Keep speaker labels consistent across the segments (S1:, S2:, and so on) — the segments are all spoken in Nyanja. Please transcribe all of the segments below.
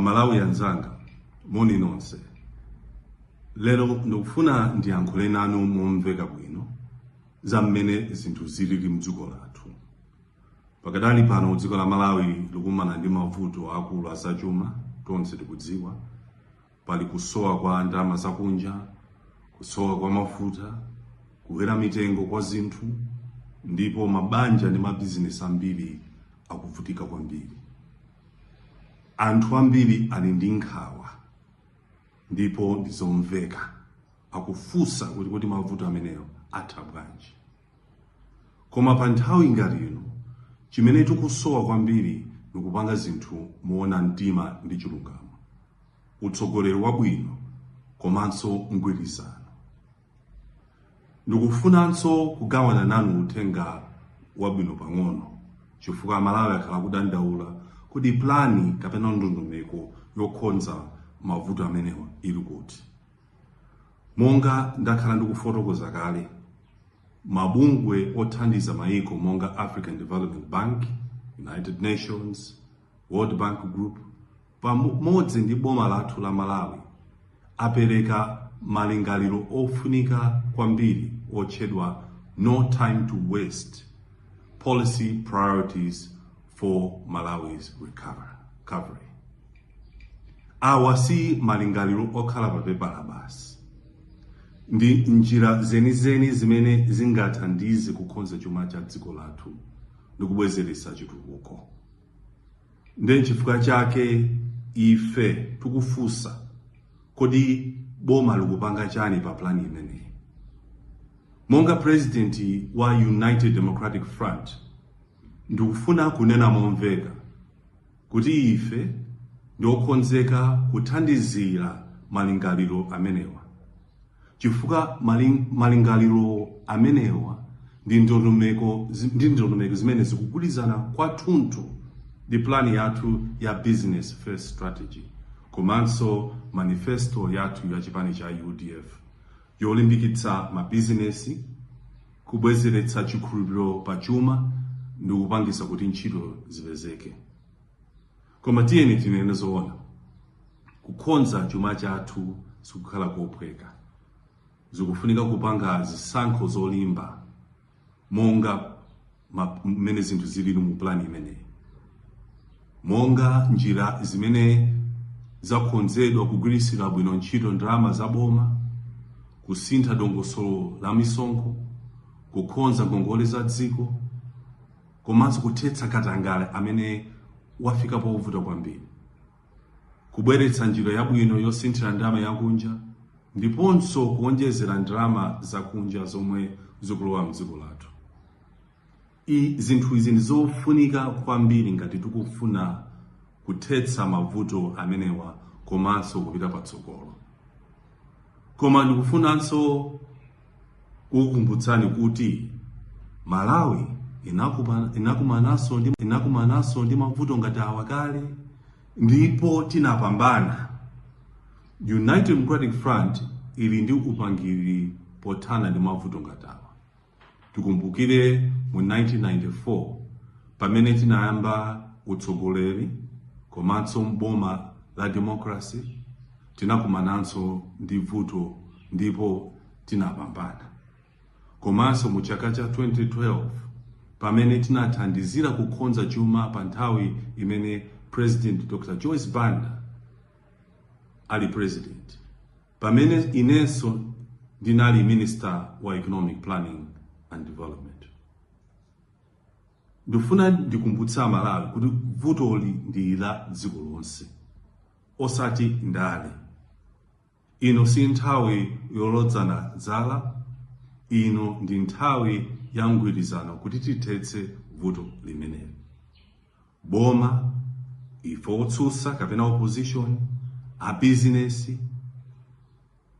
S1: Amalawi anzanga, moni nonse. Lero ndikufuna ndiyankhule nanu momveka bwino za mmene zinthu zilili mdziko lathu. Pakadali pano dziko la Malawi likumana ndi mavuto akulu azachuma, tonse tikudziwa. Pali kusowa kwa ndalama zakunja, kusowa kwa mafuta, kukwera mitengo kwa zinthu, ndipo mabanja ndi mabizinesi ambiri akuvutika kwambiri. Anthu ambiri ali ndi nkhawa, ndipo ndizomveka akufunsa kuti mavuto ameneyo atha bwanji. Koma pa nthawi ngati ino, chimene tikusowa kwambiri nikupanga zinthu moona mtima ndi chilungamo, utsogoleri wabwino komanso mgwirizano. Ndikufunanso kugawana nanu uthenga wabwino pang'ono, chifukwa Malawi akhala kudandaula kuti plani kapena ndondomeko yokonza mavuto amenewa ili kuti. Monga ndakhala ndikufotokoza kale, mabungwe othandiza mayiko monga African Development Bank, United Nations, World Bank Group, pamodzi ndi boma lathu la Malawi, apereka malingaliro ofunika kwambiri otchedwa No Time to Waste, Policy Priorities for Malawi's Recovery. Awa si malingaliro okhala papepala basi, ndi njira zenizeni zimene zingathandize kukonza chuma cha dziko lathu ndikubwezeretsa chitukuko. Ndi chifukwa chake ife tikufunsa, kodi boma likupanga chani pa plani imeneyi? Monga President wa United Democratic Front, ndikufuna kunena momveka kuti ife ndiokonzeka kuthandizira malingaliro amenewa. Chifukwa malingaliro amenewa ndi ndondomeko zimene zikugwirizana kwathunthu ndi plani yathu ya Business First Strategy, komanso manifesto yathu ya chipani cha UDF, yolimbikitsa mabizinesi, kubwezeretsa chikhulupiriro pa chuma ndi kupangisa kuti ntchito zipezeke. Koma tiyeni tinene zoona, kukonza chuma chathu sikukhala kophweka. Zikufunika kupanga zisankho zolimba monga mmene zinthu zilili mu plani imeneyi. Monga njira zimene zakonzedwa kugwirisira bwino ntchito ndalama zaboma, kusintha dongosolo la misonkho, kukonza ngongole za dziko, komanso kuthetsa katangale amene wafika povuta kwambiri, kubweretsa njira yabwino yosinthira ndalama yakunja, ndiponso kuonjezera ndalama zakunja zomwe zikulowa mdziko lathu. Zinthu izi ndizofunika kwambiri ngati tikufuna kuthetsa mavuto amenewa komanso kupita patsogolo. Koma ndikufunanso kukumbutsani kuti Malawi inakumananso ndi mavuto ngati awa kale, ndipo tinapambana. United Democratic Front ili ndi upangiri pothana ndi mavuto ngati awa. Tikumbukire mu 1994 pamene tinayamba utsogoleri komanso mboma la democracy, tinakumananso ndi vuto ndipo tinapambana. Komanso mu chaka cha 2012 pamene tinathandizira kukonza chuma pa nthawi imene President Dr. Joyce Banda ali president, pamene inenso ndinali Minister wa Economic Planning and Development. Ndifuna ndikumbutsa Malawi kuti vutoli ndi la dziko lonse, osati ndale. Ino si nthawi yolodzana dzala, ino ndi nthawi ya mgwirizano kuti tithetse vuto limeneli. Boma, ife otsutsa kapena opposition, abizinesi,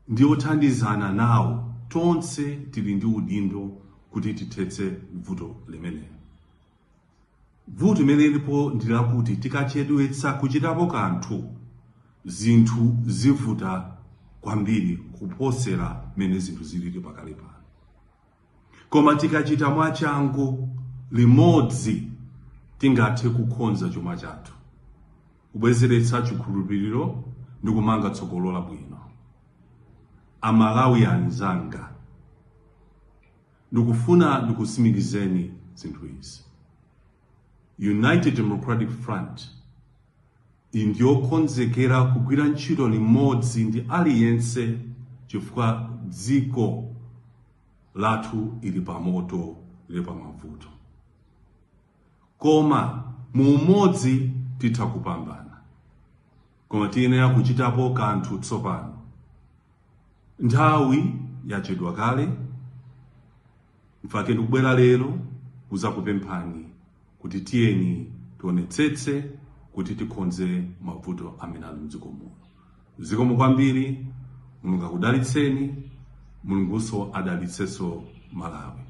S1: ndi othandizana nawo, tonse tili ndi udindo kuti tithetse vuto limeneli. Vuto limene lipo ndilakuti tikachedwetsa kuchitapo kanthu, zinthu zivuta kwambiri kuposera mene zinthu zilili pakali pano. Koma tikachita mwachangu limodzi tingathe kukonza chuma chathu. kubwezeretsa chikhulupiriro ndi kumanga tsogolo labwino. Amalawi anzanga, ndikufuna ndikusimikizeni zinthu izi. United Democratic Front ndiyokonzekera kugwira ntchito limodzi ndi aliyense chifukwa dziko lathu ili pamoto, ili pamavuto. Koma mu umodzi titha kupambana. Koma tiyenera kuchitapo kanthu tsopano. Nthawi yachedwa kale, mfake ndikubwera lero kuzakupemphani kuti tiyeni tionetsetse kuti tikonze mavuto amene ali mdziko muno. Zikomo kwambiri, Mulungu akudalitseni, Mulungunso adalitsenso Malawi.